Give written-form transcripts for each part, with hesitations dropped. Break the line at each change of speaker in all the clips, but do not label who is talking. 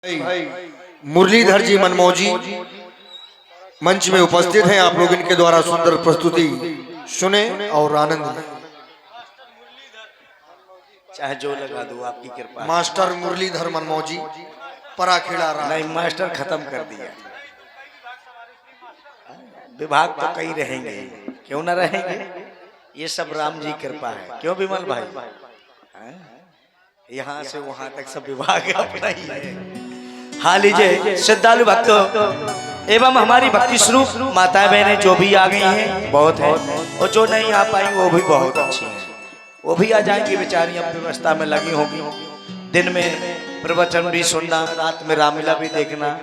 भाई मुरलीधर जी मनमौजी मंच में उपस्थित हैं। आप लोग इनके द्वारा सुंदर प्रस्तुति सुने और आनंद लें।
चाहे जो लगा दो, आपकी कृपा।
मास्टर मुरलीधर मनमौजी पराखेड़ा रहा।
नहीं, मास्टर खत्म कर दिया। विभाग तो कई रहेंगे, क्यों ना रहेंगे। ये सब राम जी कृपा है, क्यों विमल भाई। यहाँ से वहां तक सब विभाग अपना ही है। हाँ लीजिए श्रद्धालु भक्तों एवं हमारी भक्ति स्वरूप माताएं बहनें जो भी आ गई हैं बहुत है, और जो नहीं आ पाई वो भी बहुत अच्छी हैं। वो भी आ जाएंगी, बेचारी अब व्यवस्था में लगी होगी। दिन में प्रवचन भी सुनना, रात में रामलीला भी देखना,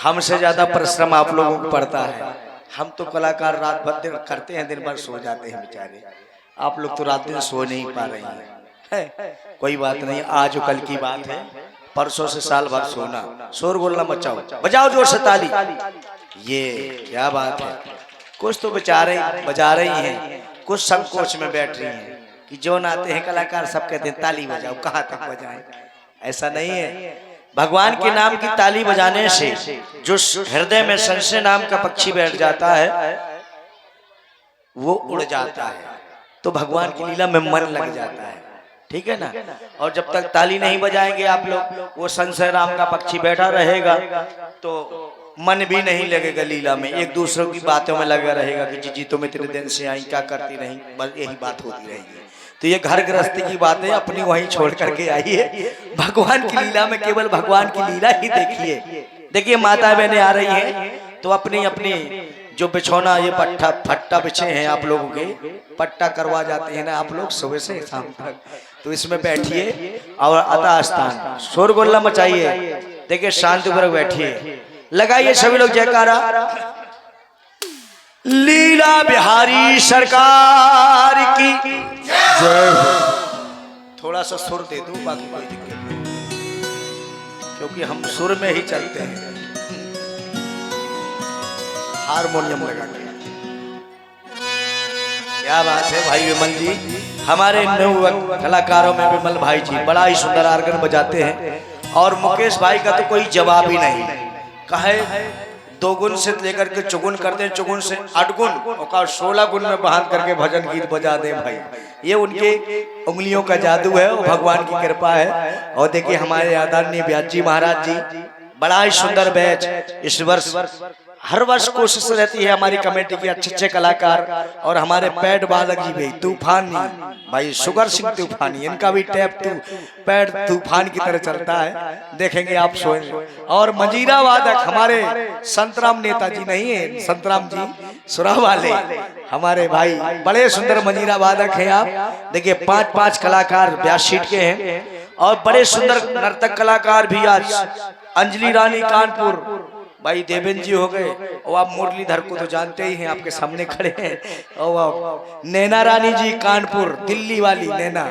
हमसे ज्यादा परिश्रम आप लोगों को पड़ता है। हम तो कलाकार रात भर दिन करते हैं, दिन भर सो जाते हैं बेचारे। आप लोग तो रात दिन सो नहीं पा रहे हैं। कोई बात नहीं, आज कल की बात है, परसों से साल भर सोना। शोर गोलना मचाओ, बजाओ जोर से ताली। ये क्या बात है। कुछ तो बेचारे बजा रही हैं, कुछ संकोच में बैठ रही हैं कि जो नाते हैं कलाकार सब कहते हैं ताली बजाओ, कहाँ तक बजाएं। ऐसा नहीं है। भगवान के नाम की ताली बजाने से जो हृदय में संशय नाम का पक्षी बैठ जाता है वो उड़ जाता है, तो भगवान की लीला में मन लग जाता है। ठीक है ना। और जब तक ताली नहीं बजाएंगे आप लोग, वो संशय राम का पक्षी बैठा रहेगा तो मन भी नहीं लगेगा लीला में। एक दूसरे की बातों में लगा रहेगा कि जी तुम इतने दिन से आई, क्या करती रही, बस यही बात होती रहेगी। तो ये घर गृहस्थी की बातें अपनी वहीं छोड़ करके आई है। भगवान की लीला में केवल भगवान की लीला ही देखिए। देखिए माता बहनें आ रही हैं तो अपनी अपनी जो बिछौना ये पट्टा फट्टा बिछे हैं आप लोगों के, पट्टा करवा जाते हैं ना आप लोग सुबह से शाम तक, तो इसमें बैठिए और अतः स्थान शोरगुल्ला मचाइए। देखिए शांति पूर्वक बैठिए, लगाइए सभी लोग जयकारा। लीला बिहारी सरकार की जय। थोड़ा सा सुर दे दो, बाकी कोई दिक्कत नहीं, क्योंकि हम सुर में ही चलते हैं। हारमोनियम लगा के क्या बात है भाई विमल जी। हमारे नव कलाकारों में विमल भाई जी बड़ा ही सुंदर आर्गन बजाते हैं, और मुकेश भाई का तो कोई जवाब ही नहीं। कहे 2 गुण से लेकर के चुगुन करते हैं, चुगुन से 8 गुण और 16 गुण में बहान करके भजन गीत बजा दे भाई। ये उनके उंगलियों का जादू है, वो भगवान की कृपा है। और देखिए हमारे आदरणीय व्यास जी महाराज जी, बड़ा ही सुंदर बैच इस वर्ष। हर वर्ष कोशिश रहती है हमारी कमेटी की अच्छे अच्छे कलाकार, और हमारे पैड बालक जी भी तूफानी भाई शुगर सिंह तूफानी, इनका भी टैप पैड तूफान की तरह चलता है, देखेंगे आप सोएंगे। और मंजीरा वादक हमारे संतराम नेताजी नहीं है, संतराम जी सुरा वाले हमारे भाई बड़े सुंदर मंजीरा वादक हैं आप। देखिए 5-5 कलाकार ब्यास सीट के हैं, और बड़े सुंदर नर्तक कलाकार भी आज अंजलि रानी कानपुर भाई देवेंद्र जी हो गए, और आप मुरलीधर को तो जानते ही हैं, आपके सामने खड़े हैं। और नैना रानी जी कानपुर दिल्ली वाली नैना,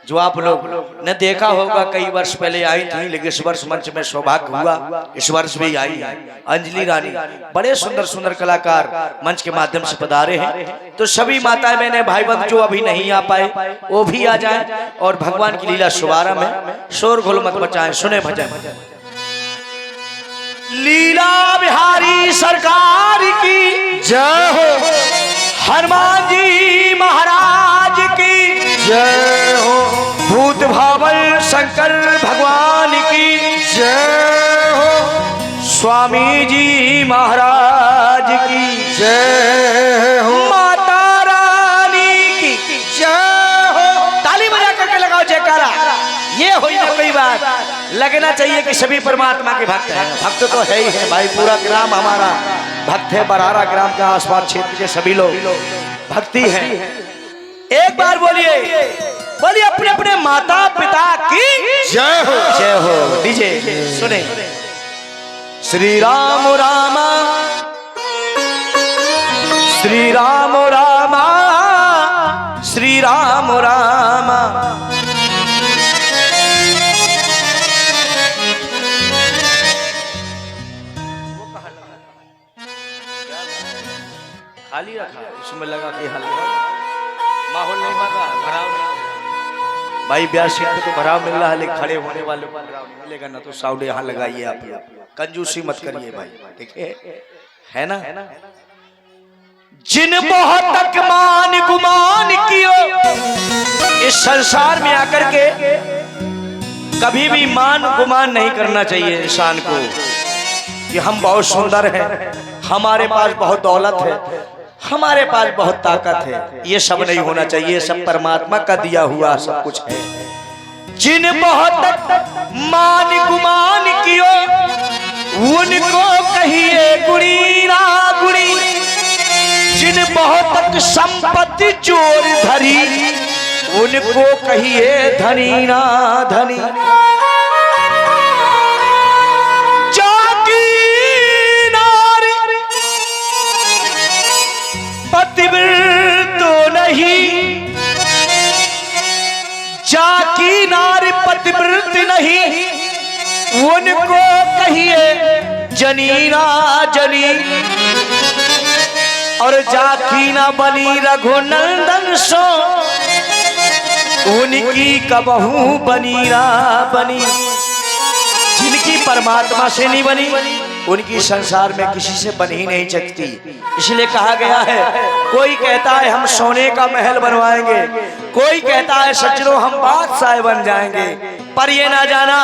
जो आप लोग ने देखा होगा कई वर्ष पहले आई थी, लेकिन इस वर्ष मंच में सौभाग्य हुआ इस वर्ष भी आई है अंजलि रानी। बड़े सुंदर सुंदर कलाकार मंच के माध्यम से पधारे हैं। तो सभी माताएं बहने भाई बंधु जो अभी नहीं आ पाए वो भी आ जाए, और भगवान की लीला शुभारंभ में शोर घोल मत मचाएं, सुने भजन। लीला बिहारी सरकार की जय हो, हनुमान जी महाराज की जय हो, भूत भावल शंकर भगवान की जय हो, स्वामी जी महाराज की जय हो, माता रानी की जय हो। ताली बजा करके लगाओ जयकारा। ये हुई ना कोई बात, लगना चाहिए कि सभी परमात्मा के भक्त हैं। भक्त तो है ही है भाई, पूरा ग्राम हमारा भक्त है। बरारा ग्राम के आसपास क्षेत्र के सभी लोग भक्ति हैं। एक बार बोलिए, बोलिए अपने अपने माता पिता की
जय हो,
जय हो। डीजे सुने श्री राम रामा, श्री राम रामा, श्री राम रामा। खाली रखा, इसमें लगा कि हल्का माहौल नहीं बना, भराव नहीं। भाई ब्याह सीट पे तो भराव मिल रहा है, लेकिन खड़े होने वाले को भराव नहीं मिलेगा ना, तो साउंड यहाँ लगाइए आप लोग, कंजूसी मत करिए भाई, देखिए है ना। जिन बहुत तक मान गुमान कियो, इस संसार में आकर के कभी भी मान गुमान नहीं करना चाहिए इंसान को कि हम बहुत सुंदर हैं, हमारे पास बहुत दौलत है, हमारे पास बहुत ताकत है, ये सब नहीं होना चाहिए, सब परमात्मा का दिया हुआ सब कुछ है। जिन बहुत तक मान गुमान कियो, उनको कहिए गुणी ना गुणी, जिन बहुत तक संपत्ति चोर धरी, उनको कहिए धनी ना धनी। पतिव्रत तो नहीं, जाकी नारी पतिव्रत नहीं, उनको कहिए जनीना जनी। और जाकी ना बनी रघुनंदन सो, उनकी कबहू बनी ना बनी। जिनकी परमात्मा से नहीं बनी, उनकी संसार में किसी से बन ही नहीं सकती। इसलिए कहा गया है, कोई कहता है हम सोने का महल बनवाएंगे, कोई कहता है सज्जनों हम बादशाह बन जाएंगे, पर ये ना जाना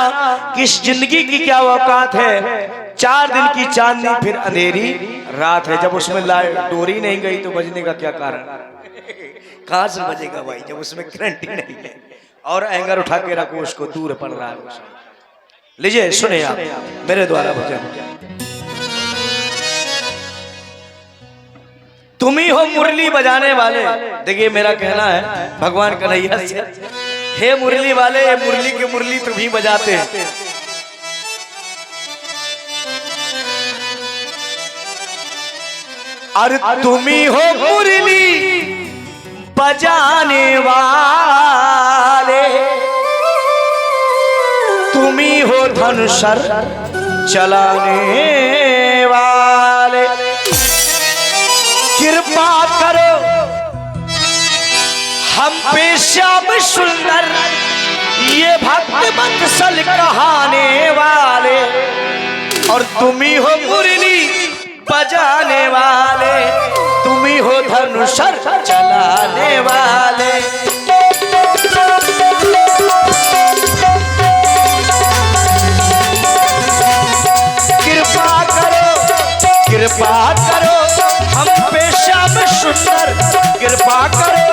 कि इस जिंदगी की क्या औकात है। 4 दिन की चांदनी फिर अंधेरी रात है, जब उसमें लाइट डोरी नहीं गई तो बजने का क्या कारण, कहां से बजेगा भाई जब उसमें करंट ही नहीं है। और एंगर उठा के रखो, उसको दूर पड़ रहा है। लीजिए सुने आप मेरे द्वारा भजन। तुम ही हो मुरली बजाने वाले, देखिए मेरा कहना है भगवान कन्हैया से, हे मुरली वाले, ये मुरली की मुरली तुम ही बजाते हैं। अरे तुम ही हो मुरली बजाने वाले, तुम ही हो धनुषर चलाने वाले। कृपा करो हम पे श्याम सुंदर, ये भक्त वत्सल कहाने वाले। और तुम ही हो मुरली बजाने वाले, तुम ही हो धनुषर चलाने वाले। कृपा करो, कृपा करो हम पे श्याम सुंदर, कृपा करो।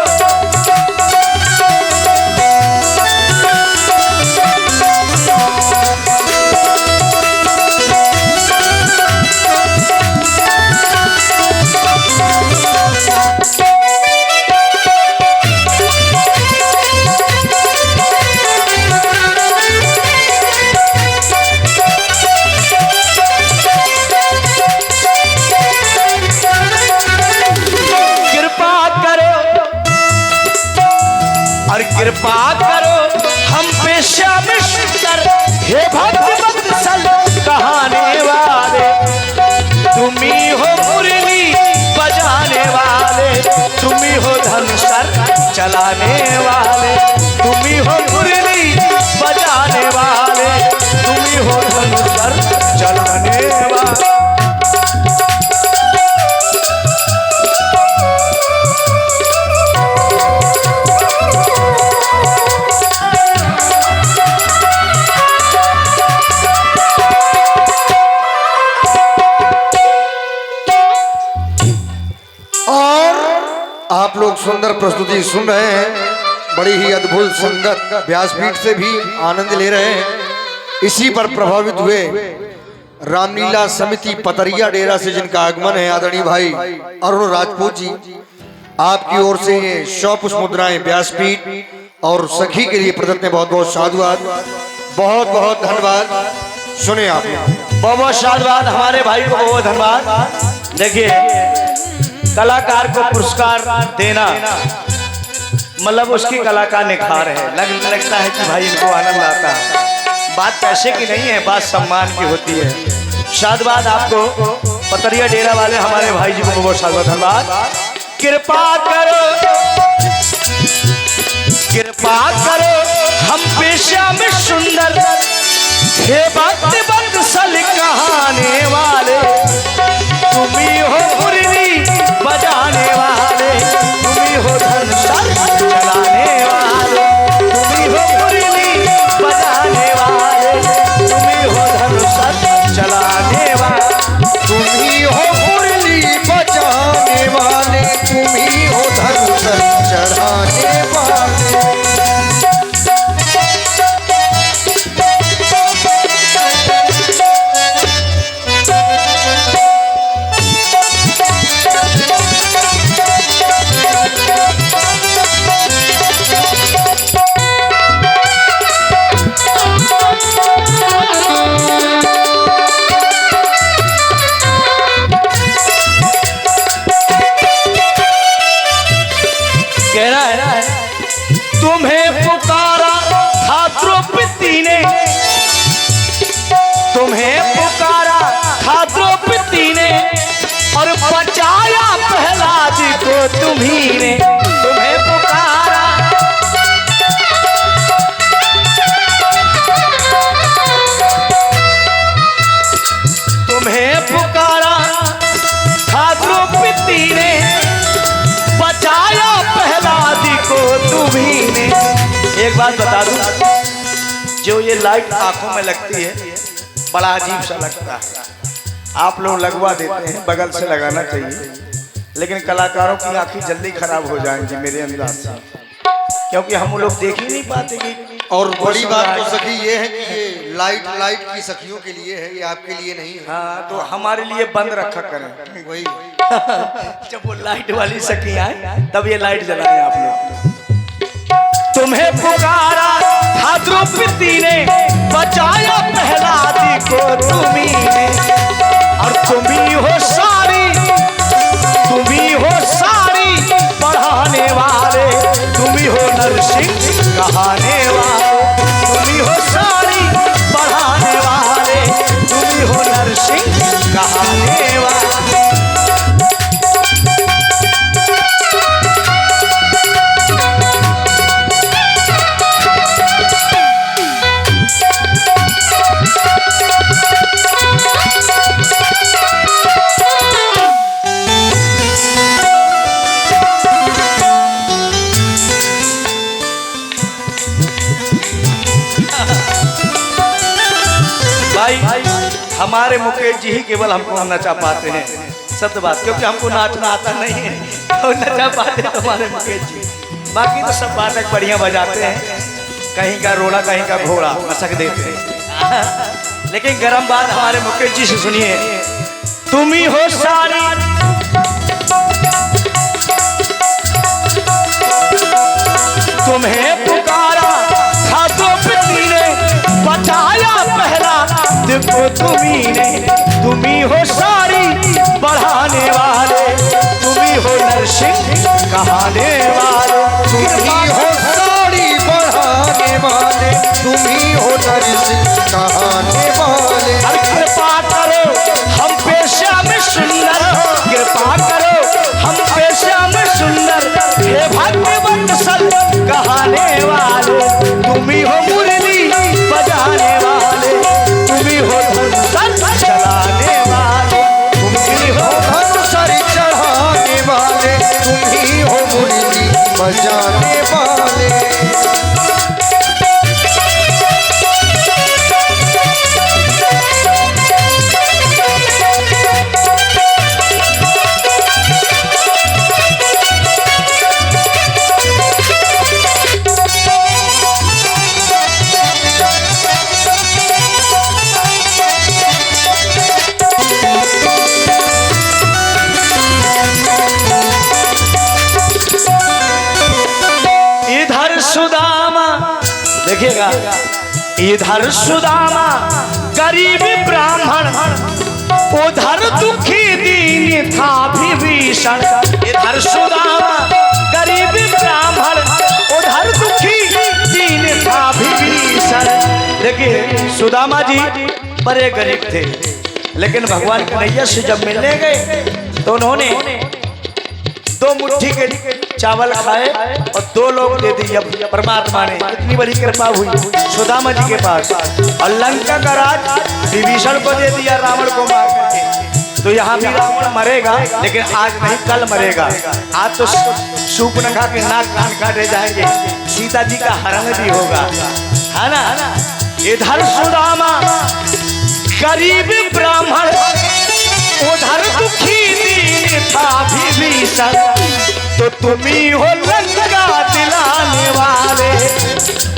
कृपा करो हम पे श्याम सुंदर, हे भक्त वत्सल कहाने वाले। तुम ही हो मुरली बजाने वाले, तुम ही हो धनुषर चलाने वाले, तुम ही हो मुरली बजाने वाले, तुम ही हो धनुषर चलाने वाले।
आप लोग सुंदर प्रस्तुति सुन रहे हैं, बड़ी ही अद्भुत संगत व्यासपीठ से भी आनंद ले रहे हैं। इसी पर प्रभावित हुए रामलीला समिति पतरिया डेरा से जिनका आगमन है आदरणीय भाई अरुण राजपूत जी, आपकी ओर से ये 100 पुष्प मुद्राएं व्यासपीठ और सखी के लिए प्रदत्त है। बहुत बहुत साधुवाद, बहुत बहुत धन्यवाद। सुने आप
बहुत बहुत साधुवाद हमारे भाई को, बहुत धन्यवाद। देखिए कलाकार को पुरस्कार देना मतलब उसकी कला का निखार है। लगता है कि भाई इनको आनंद आता है। बात पैसे की नहीं है, बात सम्मान की होती है। साधुवाद आपको पतरिया डेरा वाले हमारे भाई जी को बहुत साधुवाद। धन्यवाद। कृपा करो कृपा करो हम पे श्याम सुंदर, हे भक्त बंसल कहाने वाले, तुम्ही हो मुरली बजाने वाले, तुम्ही हो धनुषर चलाने वाले, तुम्ही हो मुरली बजाने वाले, तुम्ही हो धनुषर चलाने वाले,
तुम्ही हो मुरली बजाने वाले, तुम्ही हो धनुष चढ़ाने वाले।
कह रहा है तुम्हें पुकारा था द्रौपदी ने, तुम्हें पुकारा था द्रौपदी ने, और बचाया प्रहलाद को तुम्ही ने, तुम्हें पुकारा, तुम्हें पुकारा था द्रौपदी ने, बचाया प्रहलाद को तुम्ही ने। एक बात बता दूं, जो ये लाइट आंखों में लगती है बड़ा अजीब सा लगता है, आप लोग लगवा देते हैं, बगल से लगाना चाहिए, लेकिन कलाकारों की आंखें जल्दी खराब हो जाएंगी मेरे अंदाज से, क्योंकि हम लोग देख ही नहीं पाते कि।
और बड़ी बात तो सखी ये है कि ये लाइट की सखियों के लिए है, ये आपके लिए नहीं है।
हाँ, तो हमारे लिए बंद रखा करें
वही
जब वो लाइट वाली सखी आए तब ये लाइट जलाएं आप लोग। तुम्हें पुकारा था द्रौपदी ने, बचाया प्रहलाद को तुम्ही ने, और तुम्ही हो सारी, तुम्ही हो सारी बढ़ाने वाले, तुम्ही हो नरसिंह कहाने वाले, तुम्ही हो सारी बढ़ाने वाले, तुम्ही हो नरसिंह कहाने वाले। भाई हमारे मुकेश जी ही केवल हमको नचा पाते हैं, सत्य बात, क्योंकि हमको नाचना आता नहीं है और नचा पाते हैं हमारे मुकेश जी, बाकी तो सब बातक बढ़िया बजाते हैं, कहीं का रोड़ा कहीं का घोड़ा मसक देते हैं। लेकिन गरम बात हमारे मुकेश जी से सुनिए, तुम्ही हो सारी, तुम्हें पुकारा था द्रौपदी ने, बचाया प्रहलाद को तुम्ही ने, तुम्ही हो सारी बढ़ाने वाले, तुम्ही हो नरसिंह कहाने वाले,
तुम्ही हो साड़ी बढ़ाने वाले, तुम्ही हो नरसिंह कहाने वाले।
कृपा करो हम पे श्याम सुंदर, कृपा करो हम पे श्याम सुंदर, हे भगवंसल कहाने वाले, तुम्ही हो मुरली बजाने वाले, तुम्ही हो धनुषर चलाने वाले, तुम्ही हो
धनुषर चढ़ाने वाले, तुम्ही हो मुरली बजाने वाले।
देखिएगा, इधर सुदामा गरीब ब्राह्मण, उधर दुखी दीन था विभीषण। इधर सुदामा गरीब ब्राह्मण, उधर दुखी दीन था विभीषण। देखिए सुदामा जी बड़े गरीब थे, लेकिन भगवान कन्हैया से जब मिलने गए तो उन्होंने 2 मुट्ठी के चावल खाए और 2 लोग दे दिए परमात्मा ने। इतनी बड़ी कृपा हुई सुदामा जी के पास। और लंका का राज विभीषण को दे दिया रावण को मार करके। तो यहाँ भी रावण मरेगा, लेकिन आज नहीं कल मरेगा। आज तो शूर्पणखा के नाक कान काटे जाएंगे, सीता जी का हरण भी होगा, है ना। इधर सुदामा गरीब ब्राह्मण, उधर दुखी दीन था विभीषण। तो तुम्ही हो लंका दिलाने वाले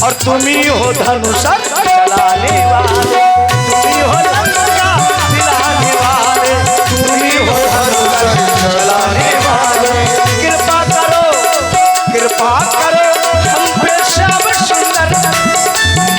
और तुम्ही हो धनुष चलाने वाले। तुम्ही हो लंका दिलाने वाले, तुम्ही हो धनुष चलाने वाले। कृपा करो हम पे श्याम सुंदर,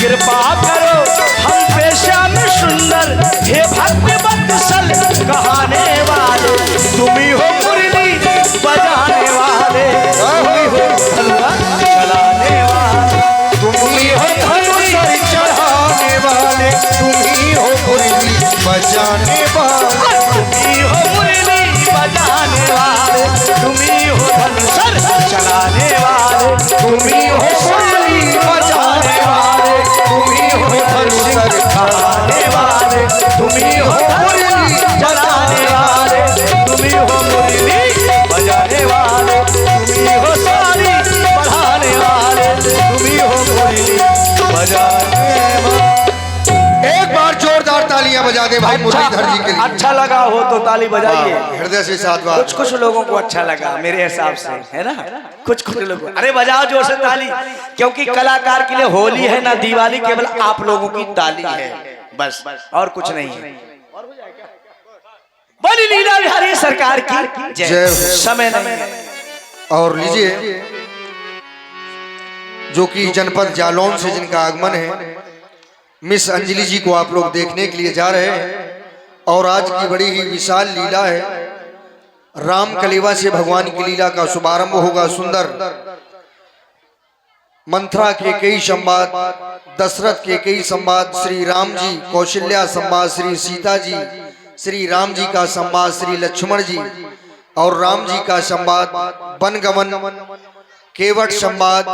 कृपा करो हम पे श्याम सुंदर। हे भक्त बत्सल कहाने वाले, तुम्ही हो मुरली बजाने वाले, तुम्ही हो हलवा चलाने वाले, तुम्ही हो धनुष चढ़ाने वाले, तुम्ही हो मुरली बजाने वाले, तुम्ही हो मुरली बजाने वाले, तुम्ही हो धनुष चलाने वाले, तुम्ही हो मुरली बजाने वाले, तुम्ही हो धनुष चढ़ाने वाले, तुम्ही हो मुरली बजाने वाले, तुम्ही हो मुरली बजाने वाले, तुम्ही हो सारी बढ़ाने वाले, तुम्ही हो मुरली बजाने वाले।
एक बार जोरदार तालियां बजा दे भाई मुरलीधर जी के लिए।
अच्छा लगा हो तो ताली बजाइए।
हृदय से साथ बात।
कुछ लोगों को अच्छा लगा मेरे हिसाब से, है ना। कुछ लोगों, अरे बजाओ जोर से ताली, क्योंकि कलाकार के लिए होली है ना दिवाली, केवल आप लोगों की ताली है बस, और कुछ नहीं है। बोली लीला बिहारी सरकार की जय। समय नहीं है।
और लीजिए, जो कि जनपद जालौन से जिनका आगमन है, मिस अंजलि जी को आप लोग देखने के लिए जा रहे हैं। और आज की बड़ी ही विशाल लीला है। राम कलेवा से भगवान की लीला का शुभारंभ होगा। सुंदर मंथरा के कई संवाद, दशरथ के कई संवाद, श्री राम जी कौशल्या संवाद, श्री सीता जी, श्री राम जी का संवाद, श्री लक्ष्मण जी और राम जी का संवाद, वनगमन, केवट संवाद,